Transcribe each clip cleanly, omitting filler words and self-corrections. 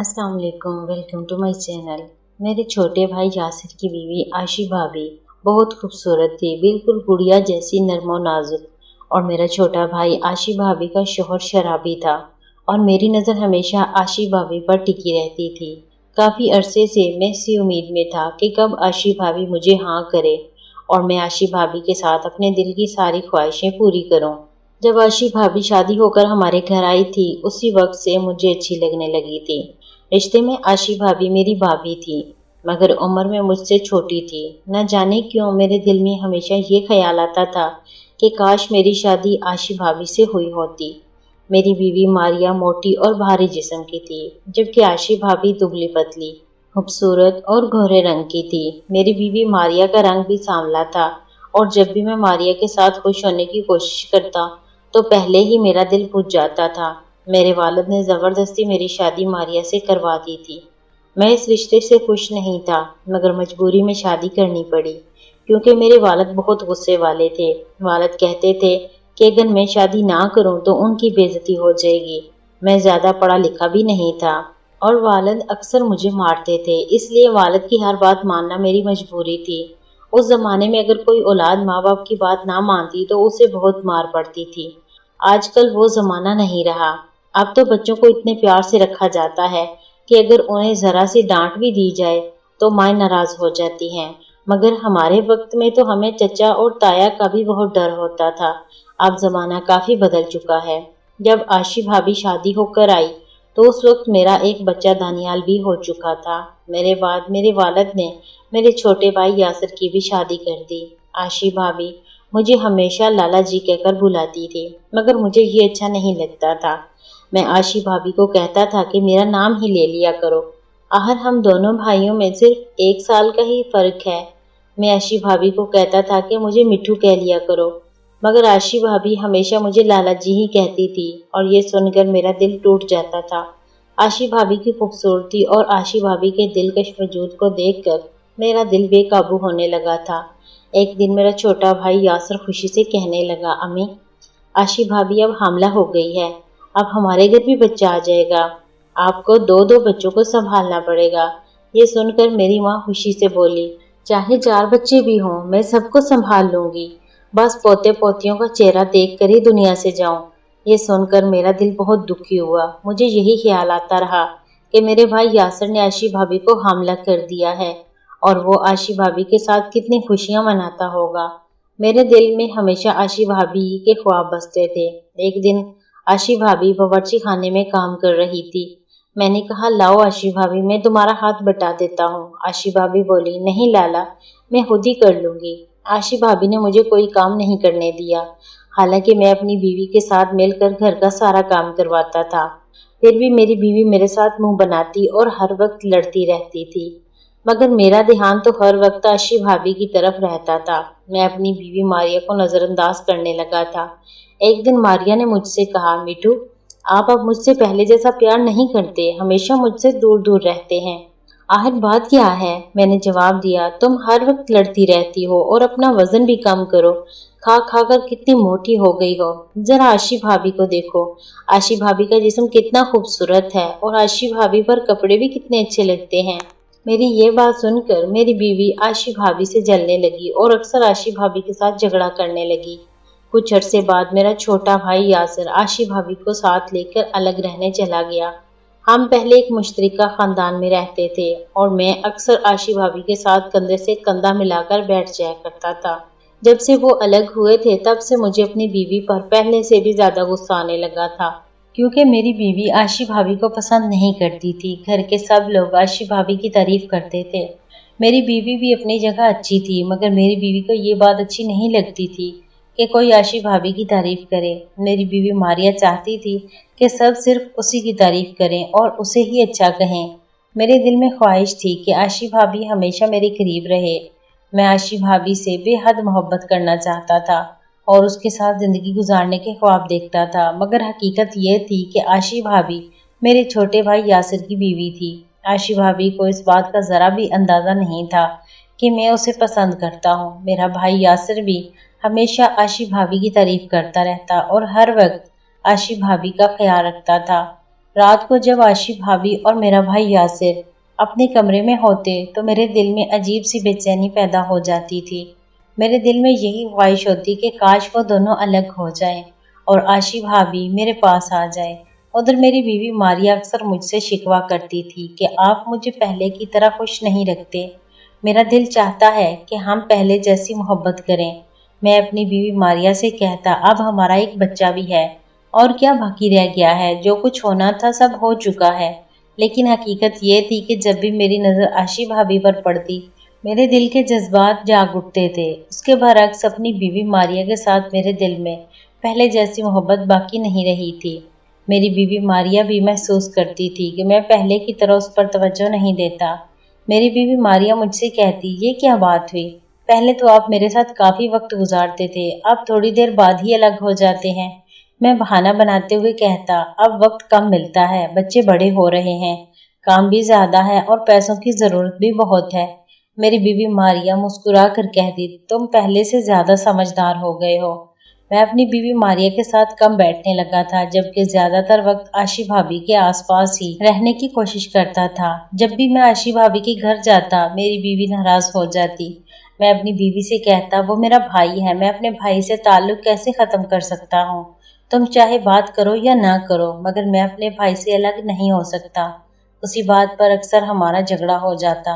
अस्सलाम वालेकुम, welcome to my channel. मेरे छोटे भाई यासिर की बीवी आशी भाभी बहुत खूबसूरत थी, बिल्कुल गुड़िया जैसी नर्म और नाजुक। और मेरा छोटा भाई आशी भाभी का शौहर शराबी था और मेरी नज़र हमेशा आशी भाभी पर टिकी रहती थी। काफ़ी अरसे से मैं इसी उम्मीद में था कि कब आशी भाभी मुझे हाँ करे और मैं आशी भाभी के साथ अपने दिल की सारी ख्वाहिशें पूरी करूं। जब आशी भाभी शादी होकर हमारे घर आई थी, उसी वक्त से मुझे अच्छी लगने लगी थी। रिश्ते में आशी भाभी मेरी भाभी थी, मगर उम्र में मुझसे छोटी थी। न जाने क्यों मेरे दिल में हमेशा ये ख्याल आता था कि काश मेरी शादी आशी भाभी से हुई होती। मेरी बीवी मारिया मोटी और भारी जिस्म की थी, जबकि आशी भाभी दुबली पतली, खूबसूरत और गोरे रंग की थी। मेरी बीवी मारिया का रंग भी सांवला था और जब भी मैं मारिया के साथ खुश होने की कोशिश करता तो पहले ही मेरा दिल बुझ जाता था। मेरे वालिद ने जबरदस्ती मेरी शादी मारिया से करवा दी थी। मैं इस रिश्ते से खुश नहीं था, मगर मजबूरी में शादी करनी पड़ी, क्योंकि मेरे वालिद बहुत गुस्से वाले थे। वालिद कहते थे कि अगर मैं शादी ना करूं तो उनकी बेइज्जती हो जाएगी। मैं ज्यादा पढ़ा लिखा भी नहीं था और वालिद अक्सर मुझे मारते थे, इसलिए वालिद की हर बात मानना मेरी मजबूरी थी। उस जमाने में अगर कोई औलाद माँ बाप की बात ना मानती तो उसे बहुत मार पड़ती थी। आजकल वो जमाना नहीं रहा। अब तो बच्चों को इतने प्यार से रखा जाता है कि अगर उन्हें जरा सी डांट भी दी जाए तो माँ नाराज हो जाती हैं। मगर हमारे वक्त में तो हमें चचा और ताया का भी बहुत डर होता था। अब जमाना काफी बदल चुका है। जब आशी भाभी शादी होकर आई तो उस वक्त मेरा एक बच्चा दानियाल भी हो चुका था। मेरे बाद मेरे वालिद ने मेरे छोटे भाई यासिर की भी शादी कर दी। आशी भाभी मुझे हमेशा लाला जी कहकर बुलाती थी, मगर मुझे ये अच्छा नहीं लगता था। मैं आशी भाभी को कहता था कि मेरा नाम ही ले लिया करो, आखिर हम दोनों भाइयों में सिर्फ 1 साल का ही फर्क है। मैं आशी भाभी को कहता था कि मुझे मिठू कह लिया करो, मगर आशी भाभी हमेशा मुझे लाला जी ही कहती थी और ये सुनकर मेरा दिल टूट जाता था। आशी भाभी की खूबसूरती और आशी भाभी के दिलकश वजूद को देखकर मेरा दिल बेकाबू होने लगा था। एक दिन मेरा छोटा भाई यासिर खुशी से कहने लगा, अम्मी, आशी भाभी अब हामला हो गई है, अब हमारे घर भी बच्चा आ जाएगा, आपको दो दो बच्चों को संभालना पड़ेगा। ये सुनकर मेरी माँ खुशी से बोली, चाहे 4 बच्चे भी हों मैं सबको संभाल लूंगी, बस पोते पोतियों का चेहरा देख कर ही दुनिया से जाऊं। ये सुनकर मेरा दिल बहुत दुखी हुआ। मुझे यही ख्याल आता रहा कि मेरे भाई यासिर ने आशी भाभी को हमला कर दिया है और वो आशी भाभी के साथ कितनी खुशियां मनाता होगा। मेरे दिल में हमेशा आशी भाभी के ख्वाब बसते थे। एक दिन आशी भाभी बावर्ची खाने में काम कर रही थी। मैंने कहा, लाओ आशी भाभी, मैं तुम्हारा हाथ बटा देता हूँ। आशी भाभी बोली, नहीं लाला, मैं खुद ही कर लूंगी। आशी भाभी ने मुझे कोई काम नहीं करने दिया, हालांकि मैं अपनी बीवी के साथ मिलकर घर का सारा काम करवाता था। फिर भी मेरी बीवी मेरे साथ मुंह बनाती और हर वक्त लड़ती रहती थी, मगर मेरा ध्यान तो हर वक्त आशी भाभी की तरफ रहता था। मैं अपनी बीवी मारिया को नजरअंदाज करने लगा था। एक दिन मारिया ने मुझसे कहा, मिठू, आप अब मुझसे पहले जैसा प्यार नहीं करते, हमेशा मुझसे दूर दूर रहते हैं। आखिर बात क्या है? मैंने जवाब दिया, तुम हर वक्त लड़ती रहती हो और अपना वजन भी कम करो, खा खा कर कितनी मोटी हो गई हो। जरा आशी भाभी को देखो, आशी भाभी का जिस्म कितना खूबसूरत है और आशी भाभी पर कपड़े भी कितने अच्छे लगते हैं। मेरी ये बात सुनकर मेरी बीवी आशी भाभी से जलने लगी और अक्सर आशी भाभी के साथ झगड़ा करने लगी। कुछ अरसे बाद मेरा छोटा भाई यासिर आशी भाभी को साथ लेकर अलग रहने चला गया। हम पहले एक मुश्तरका खानदान में रहते थे और मैं अक्सर आशी भाभी के साथ कंधे से कंधा मिलाकर बैठ जाया करता था। जब से वो अलग हुए थे तब से मुझे अपनी बीवी पर पहले से भी ज्यादा गुस्सा आने लगा था, क्योंकि मेरी बीवी आशी भाभी को पसंद नहीं करती थी। घर के सब लोग आशी भाभी की तारीफ करते थे। मेरी बीवी भी अपनी जगह अच्छी थी, मगर मेरी बीवी को ये बात अच्छी नहीं लगती थी कि कोई आशी भाभी की तारीफ करे। मेरी बीवी मारिया चाहती थी कि सब सिर्फ उसी की तारीफ करें और उसे ही अच्छा कहें। मेरे दिल में ख्वाहिश थी कि आशी भाभी हमेशा मेरे करीब रहे। मैं आशी भाभी से बेहद मोहब्बत करना चाहता था और उसके साथ जिंदगी गुजारने के ख्वाब देखता था, मगर हकीकत यह थी कि आशी भाभी मेरे छोटे भाई यासिर की बीवी थी। आशी भाभी को इस बात का जरा भी अंदाजा नहीं था कि मैं उसे पसंद करता हूँ। मेरा भाई यासिर भी हमेशा आशी भाभी की तारीफ करता रहता और हर वक्त आशी भाभी का ख्याल रखता था। رات کو جب عاشی بھابی اور میرا بھائی یاسر اپنے کمرے میں ہوتے تو میرے دل میں عجیب سی بے چینی پیدا ہو جاتی تھی۔ میرے دل میں یہی خواہش ہوتی کہ کاش وہ دونوں الگ ہو جائیں اور عاشی بھابی میرے پاس آ جائے۔ ادھر میری بیوی ماریا اکثر مجھ سے شکوہ کرتی تھی کہ آپ مجھے پہلے کی طرح خوش نہیں رکھتے۔ میرا دل چاہتا ہے کہ ہم پہلے جیسی محبت کریں۔ میں اپنی بیوی ماریا سے کہتا اب ہمارا ایک بچہ بھی ہے اور کیا باقی رہ گیا ہے، جو کچھ ہونا تھا سب ہو چکا ہے۔ لیکن حقیقت یہ تھی کہ جب بھی میری نظر عاشی بھابی پر پڑتی میرے دل کے جذبات جاگ اٹھتے تھے۔ اس کے برعکس اپنی بیوی ماریا کے ساتھ میرے دل میں پہلے جیسی محبت باقی نہیں رہی تھی۔ میری بیوی ماریا بھی محسوس کرتی تھی کہ میں پہلے کی طرح اس پر توجہ نہیں دیتا۔ میری بیوی ماریا مجھ سے کہتی یہ کیا بات ہوئی، پہلے تو آپ میرے ساتھ کافی وقت گزارتے تھے، اب تھوڑی دیر بعد ہی الگ ہو جاتے ہیں۔ میں بہانہ بناتے ہوئے کہتا اب وقت کم ملتا ہے، بچے بڑے ہو رہے ہیں، کام بھی زیادہ ہے اور پیسوں کی ضرورت بھی بہت ہے۔ میری بیوی ماریا مسکرا کر کہتی تم پہلے سے زیادہ سمجھدار ہو گئے ہو۔ میں اپنی بیوی ماریا کے ساتھ کم بیٹھنے لگا تھا، جبکہ زیادہ تر وقت عاشی بھابی کے آس پاس ہی رہنے کی کوشش کرتا تھا۔ جب بھی میں عاشی بھابی کے گھر جاتا میری بیوی ناراض ہو جاتی۔ میں اپنی بیوی سے کہتا وہ میرا بھائی ہے، میں اپنے بھائی سے تعلق کیسے ختم کر سکتا ہوں، تم چاہے بات کرو یا نہ کرو مگر میں اپنے بھائی سے الگ نہیں ہو سکتا۔ اسی بات پر اکثر ہمارا جھگڑا ہو جاتا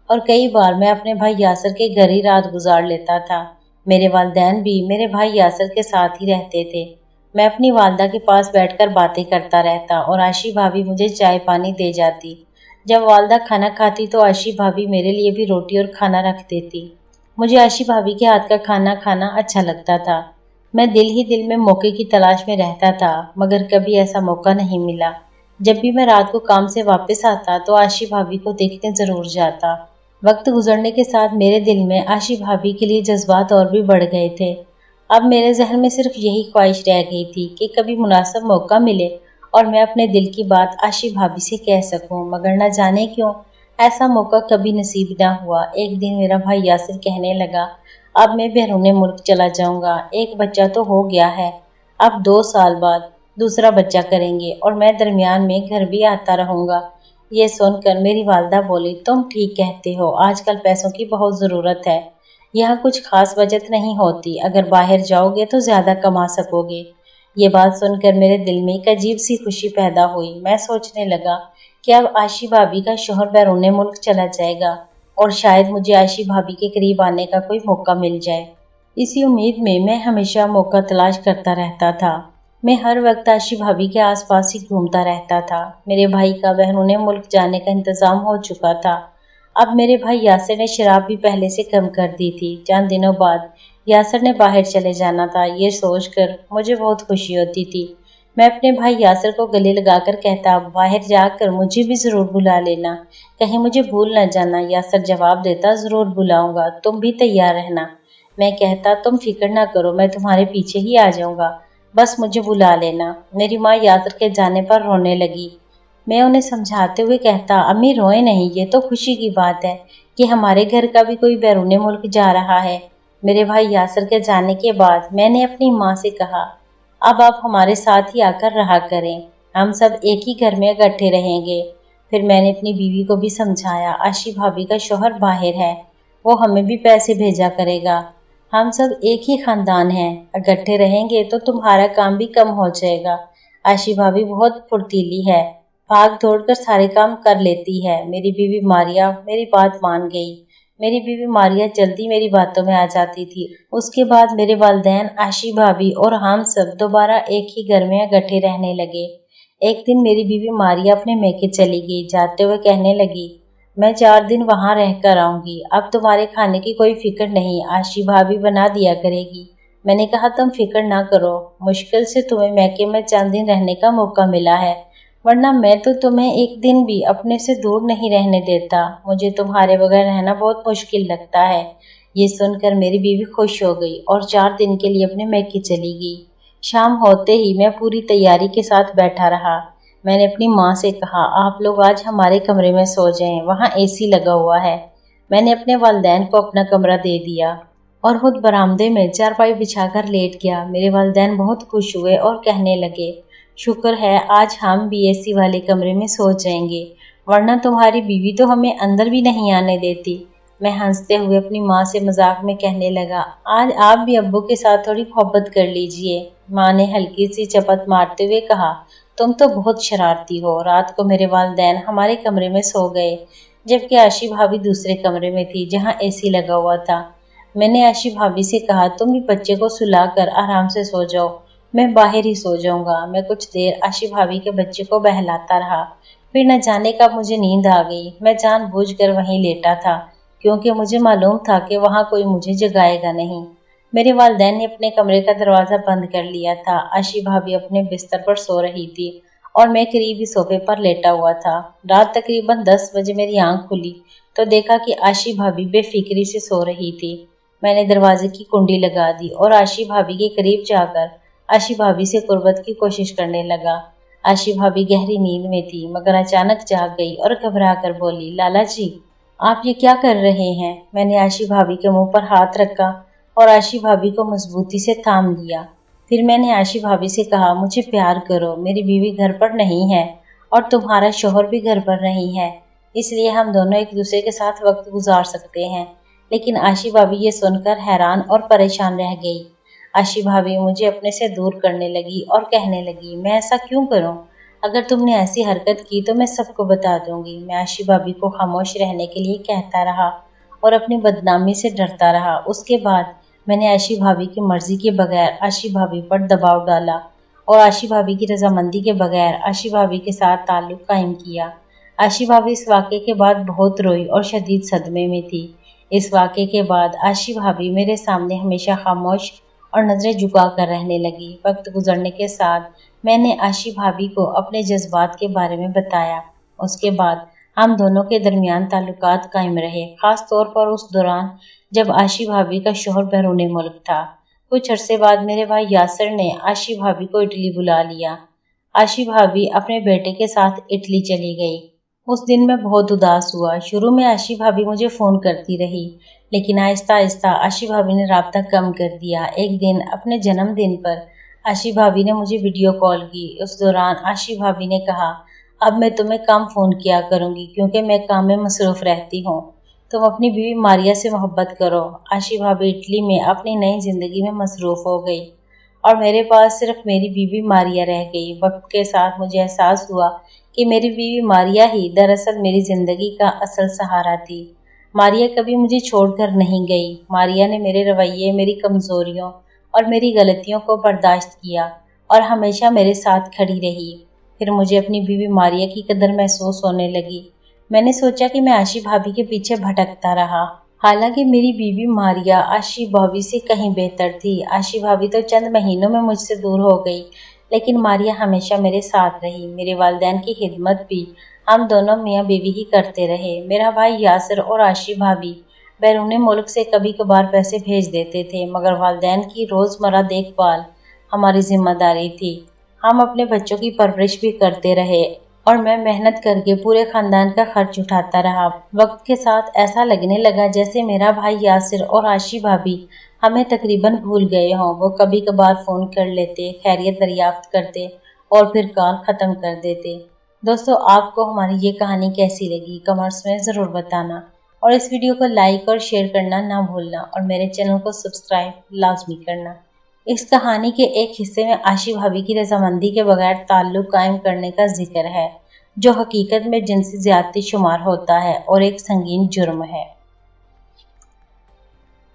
اور کئی بار میں اپنے بھائی یاسر کے گھر ہی رات گزار لیتا تھا۔ میرے والدین بھی میرے بھائی یاسر کے ساتھ ہی رہتے تھے۔ میں اپنی والدہ کے پاس بیٹھ کر باتیں کرتا رہتا اور عاشی بھابی مجھے چائے پانی دے جاتی۔ جب والدہ کھانا کھاتی تو عاشی بھابی میرے لیے بھی روٹی اور کھانا رکھ دیتی۔ مجھے عاشی بھابی کے ہاتھ کا کھانا کھانا اچھا لگتا تھا۔ میں دل ہی دل میں موقع کی تلاش میں رہتا تھا مگر کبھی ایسا موقع نہیں ملا۔ جب بھی میں رات کو کام سے واپس آتا تو عاشی بھابی کو دیکھنے ضرور جاتا۔ وقت گزرنے کے ساتھ میرے دل میں عاشی بھابی کے لیے جذبات اور بھی بڑھ گئے تھے۔ اب میرے ذہن میں صرف یہی خواہش رہ گئی تھی کہ کبھی مناسب موقع ملے اور میں اپنے دل کی بات عاشی بھابی سے کہہ سکوں، مگر نہ جانے کیوں ایسا موقع کبھی نصیب نہ ہوا۔ ایک دن میرا بھائی یاسر کہنے لگا اب میں بیرون ملک چلا جاؤں گا، ایک بچہ تو ہو گیا ہے، اب 2 سال بعد دوسرا بچہ کریں گے اور میں درمیان میں گھر بھی آتا رہوں گا۔ یہ سن کر میری والدہ بولی تم ٹھیک کہتے ہو، آج کل پیسوں کی بہت ضرورت ہے، یہاں کچھ خاص بچت نہیں ہوتی، اگر باہر جاؤ گے تو زیادہ کما سکو گے۔ یہ بات سن کر میرے دل میں ایک عجیب سی خوشی پیدا ہوئی۔ میں سوچنے لگا کہ اب عاشی بھابی کا شوہر بیرون ملک چلا جائے گا اور شاید مجھے عاشی بھابی کے قریب آنے کا کوئی موقع مل جائے۔ اسی امید میں ہمیشہ موقع تلاش کرتا رہتا تھا۔ میں ہر وقت عاشی بھابی کے آس پاس ہی گھومتا رہتا تھا۔ میرے بھائی کا بیرون ملک جانے کا انتظام ہو چکا تھا۔ اب میرے بھائی یاسر نے شراب بھی پہلے سے کم کر دی تھی۔ چند دنوں بعد یاسر نے باہر چلے جانا تھا، یہ سوچ کر مجھے بہت خوشی ہوتی تھی۔ میں اپنے بھائی یاسر کو گلے لگا کر کہتا باہر جا کر مجھے بھی ضرور بلا لینا، کہیں مجھے بھول نہ جانا۔ یاسر جواب دیتا ضرور بلاؤں گا، تم بھی تیار رہنا۔ میں کہتا تم فکر نہ کرو، میں تمہارے پیچھے ہی آ جاؤں گا، بس مجھے بلا لینا۔ میری ماں یاسر کے جانے پر رونے لگی۔ میں انہیں سمجھاتے ہوئے کہتا امی روئے نہیں، یہ تو خوشی کی بات ہے کہ ہمارے گھر کا بھی کوئی بیرون ملک جا رہا ہے۔ میرے بھائی یاسر کے جانے کے بعد میں نے اپنی ماں سے کہا اب آپ ہمارے ساتھ ہی آ کر رہا کریں، ہم سب ایک ہی گھر میں اکٹھے رہیں گے۔ پھر میں نے اپنی بیوی کو بھی سمجھایا عاشی بھابی کا شوہر باہر ہے، وہ ہمیں بھی پیسے بھیجا کرے گا، ہم سب ایک ہی خاندان ہیں، اکٹھے رہیں گے تو تمہارا کام بھی کم ہو جائے گا۔ عاشی بھابی بہت پھرتیلی ہے، بھاگ دوڑ کر سارے کام کر لیتی ہے۔ میری بیوی ماریا میری بات مان گئی۔ میری بیوی ماریا جلدی میری باتوں میں آ جاتی تھی۔ اس کے بعد میرے والدین، عاشی بھابی اور ہم سب دوبارہ ایک ہی گھر میں اکٹھے رہنے لگے۔ ایک دن میری بیوی ماریا اپنے میکے چلی گئی، جاتے ہوئے کہنے لگی میں 4 دن وہاں رہ کر آؤں گی، اب تمہارے کھانے کی کوئی فکر نہیں، عاشی بھابی بنا دیا کرے گی۔ میں نے کہا تم فکر نہ کرو، مشکل سے تمہیں میکے میں چند دن رہنے کا موقع ملا ہے، ورنہ میں تو تمہیں ایک دن بھی اپنے سے دور نہیں رہنے دیتا، مجھے تمہارے بغیر رہنا بہت مشکل لگتا ہے۔ یہ سن کر میری بیوی خوش ہو گئی اور 4 دن کے لیے اپنے میکے چلی گئی۔ شام ہوتے ہی میں پوری تیاری کے ساتھ بیٹھا رہا۔ میں نے اپنی ماں سے کہا آپ لوگ آج ہمارے کمرے میں سو جائیں، وہاں اے سی لگا ہوا ہے۔ میں نے اپنے والدین کو اپنا کمرہ دے دیا اور خود برآمدے میں چارپائی بچھا کر لیٹ گیا۔ میرے والدین بہت خوش ہوئے اور کہنے لگے शुक्र है आज हम भी एसी वाले कमरे में सो जाएंगे, वरना तुम्हारी बीवी तो हमें अंदर भी नहीं आने देती। मैं हंसते हुए अपनी माँ से मजाक में कहने लगा, आज आप भी अब्बू के साथ थोड़ी मोहब्बत कर लीजिए। माँ ने हल्की सी चपत मारते हुए कहा, तुम तो बहुत शरारती हो। रात को मेरे वालिदैन हमारे कमरे में सो गए, जबकि आशी भाभी दूसरे कमरे में थी जहाँ एसी लगा हुआ था। मैंने आशी भाभी से कहा, तुम भी बच्चे को सुलाकर आराम से सो जाओ, मैं बाहर ही सो जाऊंगा। मैं कुछ देर आशी भाभी के बच्चे को बहलाता रहा, फिर न जाने कब मुझे नींद आ गई। मैं जानबूझकर वहीं लेटा था, क्योंकि मुझे मालूम था कि वहां कोई मुझे जगाएगा नहीं। मेरे वालिदैन ने अपने कमरे का दरवाजा बंद कर लिया था। आशी भाभी अपने बिस्तर पर सो रही थी और मैं करीबी सोफे पर लेटा हुआ था। रात तकरीबन 10 बजे मेरी आंख खुली तो देखा कि आशी भाभी बेफिक्री से सो रही थी। मैंने दरवाजे की कुंडी लगा दी और आशी भाभी के करीब जाकर आशी भाभी से कुर्बत की कोशिश करने लगा। आशी भाभी गहरी नींद में थी, मगर अचानक जाग गई और घबरा कर बोली, लाला जी आप ये क्या कर रहे हैं? मैंने आशी भाभी के मुंह पर हाथ रखा और आशी भाभी को मजबूती से थाम लिया। फिर मैंने आशी भाभी से कहा, मुझे प्यार करो, मेरी बीवी घर पर नहीं है और तुम्हारा शोहर भी घर पर नहीं है, इसलिए हम दोनों एक दूसरे के साथ वक्त गुजार सकते हैं। लेकिन आशी भाभी ये सुनकर हैरान और परेशान रह गई। आशी भाभी मुझे अपने से दूर करने लगी और कहने लगी, मैं ऐसा क्यों करूं? अगर तुमने ऐसी हरकत की तो मैं सबको बता दूंगी। मैं आशी भाभी को खामोश रहने के लिए कहता रहा और अपनी बदनामी से डरता रहा। उसके बाद मैंने आशी भाभी की मर्जी के बगैर आशी भाभी पर दबाव डाला और आशी भाभी की रजामंदी के बगैर आशी भाभी के साथ ताल्लुक कायम किया। आशी भाभी इस वाक़े के बाद बहुत रोई और शदीद सदमे में थी। इस वाक़े के बाद आशी भाभी मेरे सामने हमेशा खामोश और नजरें झुका कर रहने लगी। वक्त गुजरने के साथ मैंने आशी भाभी को अपने जज्बात के बारे में बताया। उसके बाद हम दोनों के दरमियान ताल्लुकात कायम रहे, खास तौर पर उस दौरान जब आशी भाभी का शोहर बैरूने मुल्क था। कुछ अरसे बाद मेरे भाई यासिर ने आशी भाभी को इटली बुला लिया। आशी भाभी अपने बेटे के साथ इटली चली गई। उस दिन मैं बहुत उदास हुआ। शुरू में आशी भाभी मुझे फ़ोन करती रही, लेकिन आहिस्ता आहिस्ता आशी भाभी ने राब्ता कम कर दिया। एक दिन अपने जन्मदिन पर आशी भाभी ने मुझे वीडियो कॉल की। उस दौरान आशी भाभी ने कहा, अब मैं तुम्हें कम फ़ोन किया करूँगी क्योंकि मैं काम में मसरूफ़ रहती हूँ। तुम अपनी बीवी मारिया से मोहब्बत करो। आशी भाभी इटली में अपनी नई ज़िंदगी में मसरूफ़ हो गई और मेरे पास सिर्फ मेरी बीवी मारिया रह गई। वक्त के साथ मुझे एहसास हुआ कि मेरी बीवी मारिया ही दरअसल मेरी ज़िंदगी का असल सहारा थी। मारिया कभी मुझे छोड़कर नहीं गई। मारिया ने मेरे रवैये, मेरी कमज़ोरियों और मेरी गलतियों को बर्दाश्त किया और हमेशा मेरे साथ खड़ी रही। फिर मुझे अपनी बीवी मारिया की कदर महसूस होने लगी। मैंने सोचा कि मैं आशी भाभी के पीछे भटकता रहा, हालांकि मेरी बीवी मारिया आशी भाभी से कहीं बेहतर थी। आशी भाभी तो चंद महीनों में मुझसे दूर हो गई, लेकिन मारिया हमेशा मेरे साथ रही। मेरे वालिदैन की खिदमत भी हम दोनों मियाँ बीवी ही करते रहे। मेरा भाई यासिर और आशी भाभी बैरून मुल्क से कभी कभार पैसे भेज देते थे, मगर वालिदैन की रोज़मर्रा देखभाल हमारी जिम्मेदारी थी। हम अपने बच्चों की परवरिश भी करते रहे और मैं मेहनत करके पूरे खानदान का खर्च उठाता रहा। वक्त के साथ ऐसा लगने लगा जैसे मेरा भाई यासिर और आशी भाभी हमें तकरीबन भूल गए हों। वो कभी कभार फ़ोन कर लेते, खैरियत दरियाफ्त करते और फिर कॉल ख़त्म कर देते। दोस्तों, आपको हमारी ये कहानी कैसी लगी कमेंट्स में ज़रूर बताना और इस वीडियो को लाइक और शेयर करना ना भूलना और मेरे चैनल को सब्सक्राइब लाजमी करना। इस कहानी के एक हिस्से में आशी भाभी की रजामंदी के बगैर ताल्लुक कायम करने का जिक्र है, जो हकीकत में जिनसी ज़्यादती शुमार होता है और एक संगीन जुर्म है।